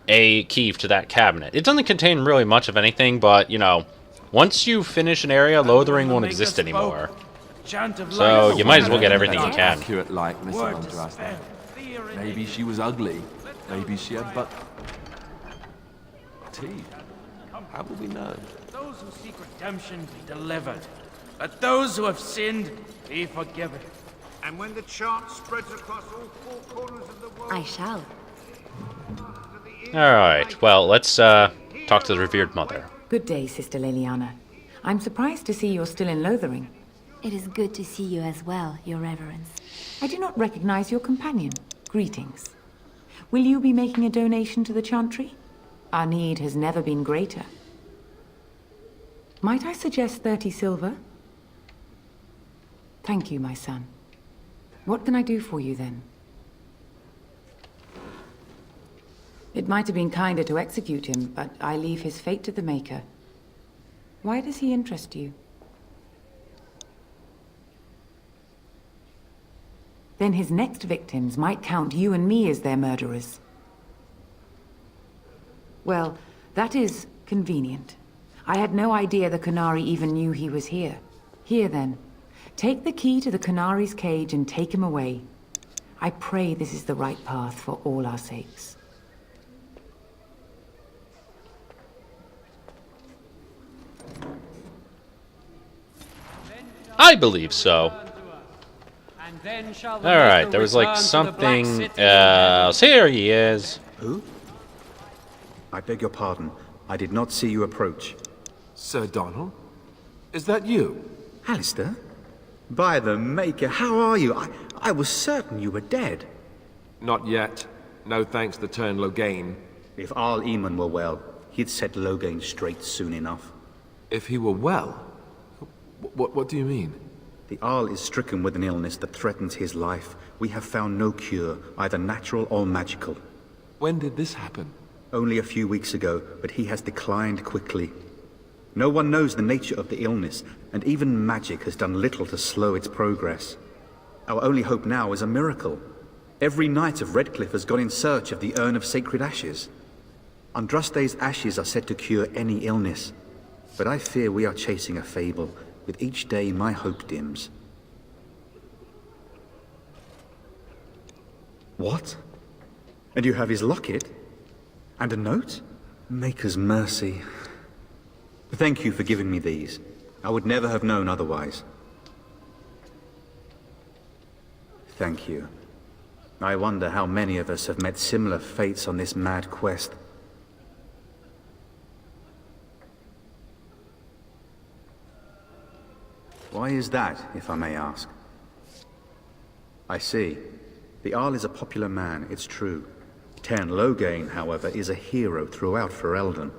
a key to that cabinet. It doesn't contain really much of anything, but, you know, once you finish an area, Lothering won't exist anymore. So you might as well get everything you can. Accurate likeness of Andraste. Maybe she was ugly. Maybe she had but teeth. How will we know? Those who seek redemption be delivered. Let those who have sinned be forgiven. And when the chant spreads across all four corners of the world... I shall. Alright, well, let's talk to the revered mother. Good day, Sister Leliana. I'm surprised to see you're still in Lothering. It is good to see you as well, Your Reverence. I do not recognize your companion. Greetings. Will you be making a donation to the Chantry? Our need has never been greater. Might I suggest 30 silver? Thank you, my son. What can I do for you, then? It might have been kinder to execute him, but I leave his fate to the Maker. Why does he interest you? Then his next victims might count you and me as their murderers. Well, that is convenient. I had no idea the Qunari even knew he was here. Here, then. Take the key to the Qunari's cage and take him away. I pray this is the right path for all our sakes. I believe so. Alright, there was like something else. Here he is. Who? I beg your pardon. I did not see you approach. Sir Donald? Is that you? Alistair? By the Maker, how are you? I was certain you were dead. Not yet. No thanks to turn Loghain. If Arl Eamon were well, he'd set Loghain straight soon enough. If he were well? What do you mean? The Arl is stricken with an illness that threatens his life. We have found no cure, either natural or magical. When did this happen? Only a few weeks ago, but he has declined quickly. No one knows the nature of the illness, and even magic has done little to slow its progress. Our only hope now is a miracle. Every knight of Redcliffe has gone in search of the Urn of Sacred Ashes. Andraste's ashes are said to cure any illness, but I fear we are chasing a fable. With each day, my hope dims. What? And you have his locket? And a note? Maker's mercy. Thank you for giving me these. I would never have known otherwise. Thank you. I wonder how many of us have met similar fates on this mad quest. Why is that, if I may ask? I see. The Arl is a popular man, it's true. Tairn Loghain, however, is a hero throughout Ferelden.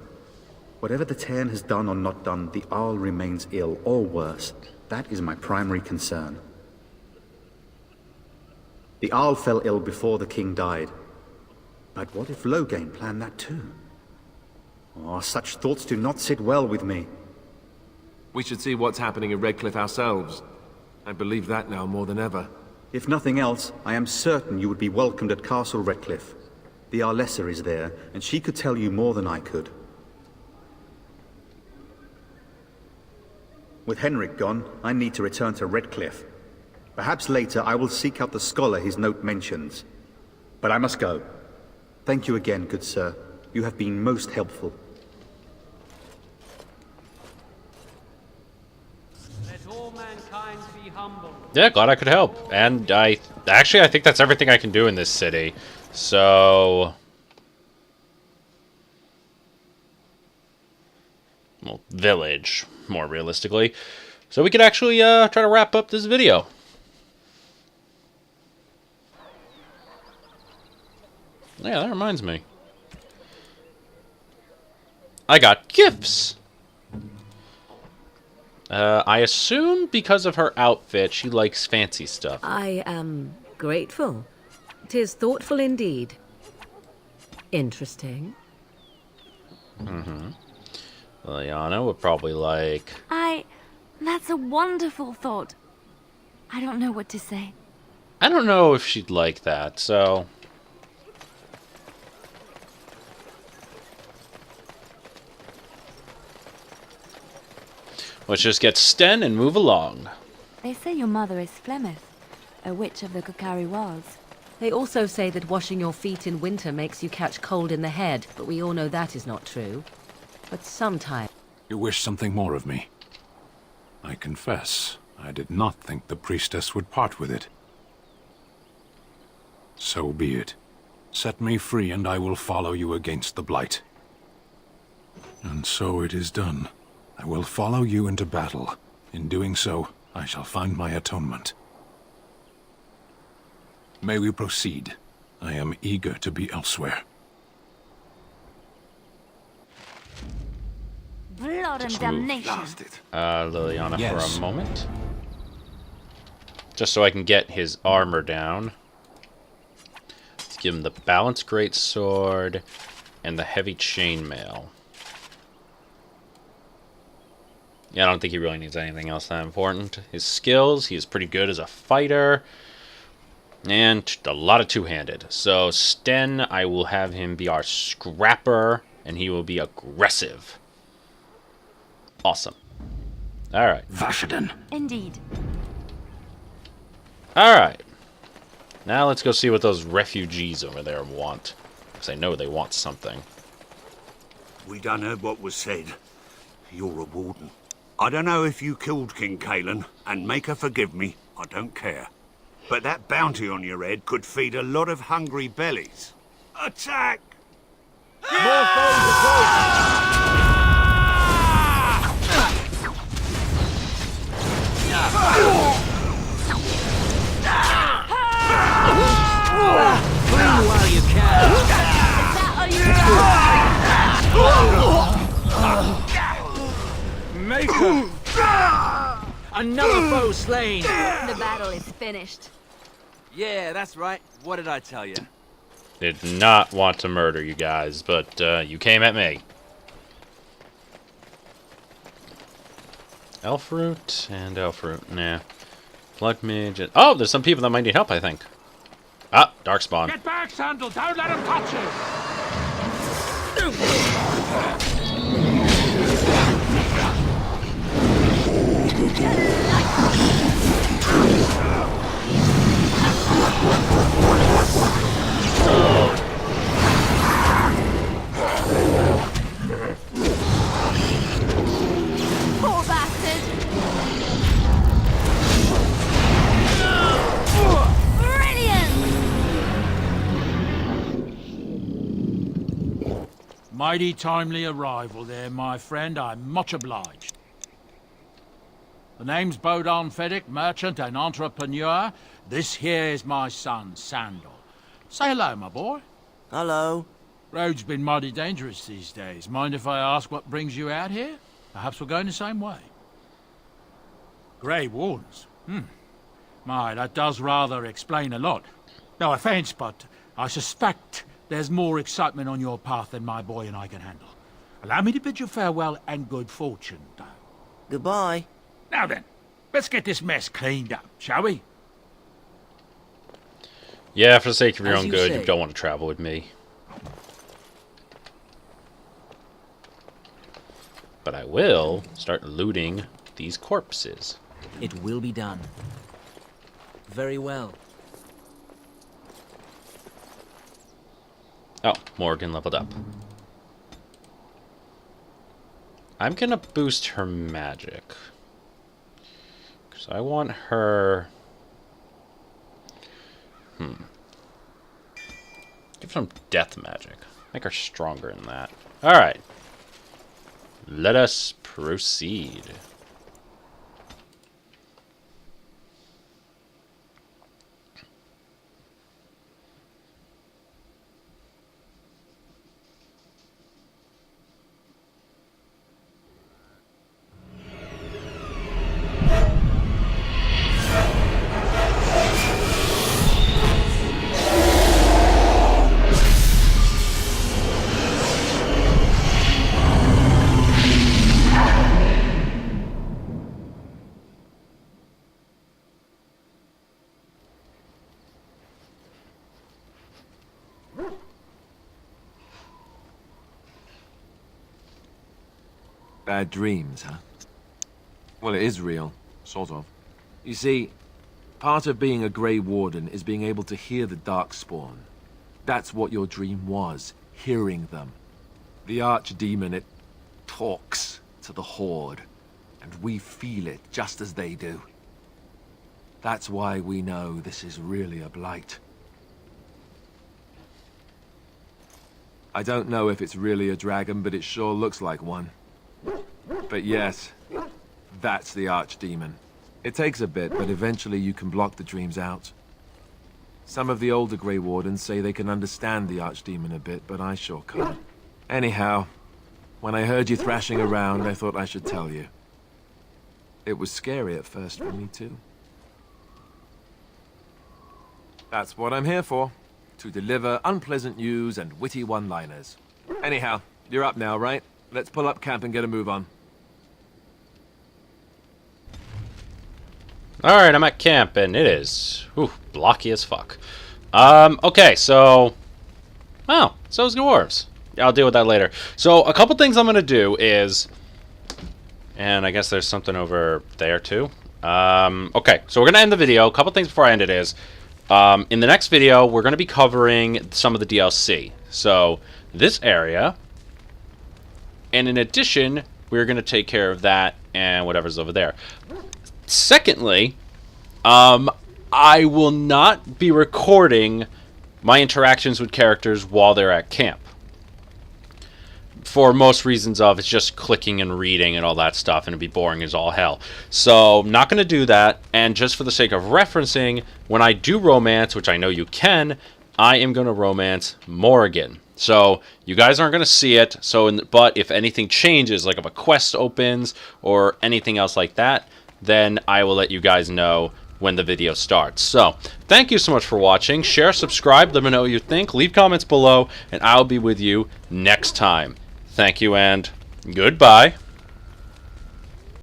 Whatever the Tairn has done or not done, the Arl remains ill, or worse. That is my primary concern. The Arl fell ill before the king died. But what if Loghain planned that too? Oh, such thoughts do not sit well with me. We should see what's happening in Redcliffe ourselves. I believe that now more than ever. If nothing else, I am certain you would be welcomed at Castle Redcliffe. The Arlessa is there, and she could tell you more than I could. With Henrik gone, I need to return to Redcliffe. Perhaps later I will seek out the scholar his note mentions. But I must go. Thank you again, good sir. You have been most helpful. Let all mankind be humble. Yeah, glad I could help. And I think that's everything I can do in this city. So, well, village, more realistically. So we could actually try to wrap up this video. Yeah, that reminds me. I got gifts. I assume because of her outfit, she likes fancy stuff. I am grateful. 'Tis thoughtful indeed. Interesting. Mm-hmm. Liliana would probably like... That's a wonderful thought. I don't know what to say. I don't know if she'd like that, so... Let's just get Sten and move along. They say your mother is Flemeth, a witch of the Kokari Wars. They also say that washing your feet in winter makes you catch cold in the head, but we all know that is not true. But sometimes... You wish something more of me? I confess, I did not think the priestess would part with it. So be it. Set me free and I will follow you against the Blight. And so it is done. I will follow you into battle. In doing so, I shall find my atonement. May we proceed? I am eager to be elsewhere. Blood and damnation. Liliana Yes. for a moment. Just so I can get his armor down. Let's give him the balanced greatsword and the heavy chainmail. Yeah, I don't think he really needs anything else that important. His skills, he is pretty good as a fighter. And a lot of two-handed. So Sten, I will have him be our scrapper, and he will be aggressive. Awesome. Alright. Vashaden. Indeed. Alright. Now let's go see what those refugees over there want. Because I know they want something. We done heard what was said. You're a warden. I don't know if you killed King Kalen, and make her forgive me, I don't care. But that bounty on your head could feed a lot of hungry bellies. Attack! More foes approach! Clean while you can. Maker! Another foe slain. The battle is finished. Yeah, that's right. What did I tell you? Did not want to murder you guys, but you came at me. Elf root and elf root. Nah. Blood mage. Oh, there's some people that might need help, I think. Ah, Darkspawn. Get back, Sandal! Don't let him touch you! Poor bastard! Mighty timely arrival there, my friend. I'm much obliged. The name's Bodon Feddick, merchant and entrepreneur. This here is my son, Sandal. Say hello, my boy. Hello. Road's been mighty dangerous these days. Mind if I ask what brings you out here? Perhaps we're going the same way. Grey Wardens. My, that does rather explain a lot. No offense, but I suspect there's more excitement on your path than my boy and I can handle. Allow me to bid you farewell and good fortune, though. Goodbye. Now then, let's get this mess cleaned up, shall we? Yeah, for the sake of your As own you good, say. you don't want to travel with me. But I will start looting these corpses. It will be done. Very well. Oh, Morgan leveled up. I'm gonna boost her magic. Because I want her... Give some death magic. Make her stronger in that. Alright. Let us proceed. Bad dreams, huh? Well, it is real. Sort of. You see, part of being a Grey Warden is being able to hear the Darkspawn. That's what your dream was, hearing them. The Archdemon, it talks to the Horde, and we feel it just as they do. That's why we know this is really a Blight. I don't know if it's really a dragon, but it sure looks like one. But yes, that's the Archdemon. It takes a bit, but eventually you can block the dreams out. Some of the older Grey Wardens say they can understand the Archdemon a bit, but I sure can't. Anyhow, when I heard you thrashing around, I thought I should tell you. It was scary at first for me, too. That's what I'm here for. To deliver unpleasant news and witty one-liners. Anyhow, you're up now, right? Let's pull up camp and get a move on. Alright, I'm at camp, and it is blocky as fuck. Okay, so... Oh, so is Dwarves. I'll deal with that later. So, a couple things I'm going to do is... And I guess there's something over there, too. Okay, so we're going to end the video. A couple things before I end it is... in the next video, we're going to be covering some of the DLC. So, this area... And in addition, we're going to take care of that and whatever's over there. Secondly, I will not be recording my interactions with characters while they're at camp. For most reasons of it's just clicking and reading and all that stuff, and it'd be boring as all hell. So, not going to do that, and just for the sake of referencing, when I do romance, which I know you can, I am going to romance Morrigan. So, you guys aren't going to see it, but if anything changes, like if a quest opens or anything else like that, then I will let you guys know when the video starts. So, thank you so much for watching. Share, subscribe, let me know what you think, leave comments below, and I'll be with you next time. Thank you and goodbye.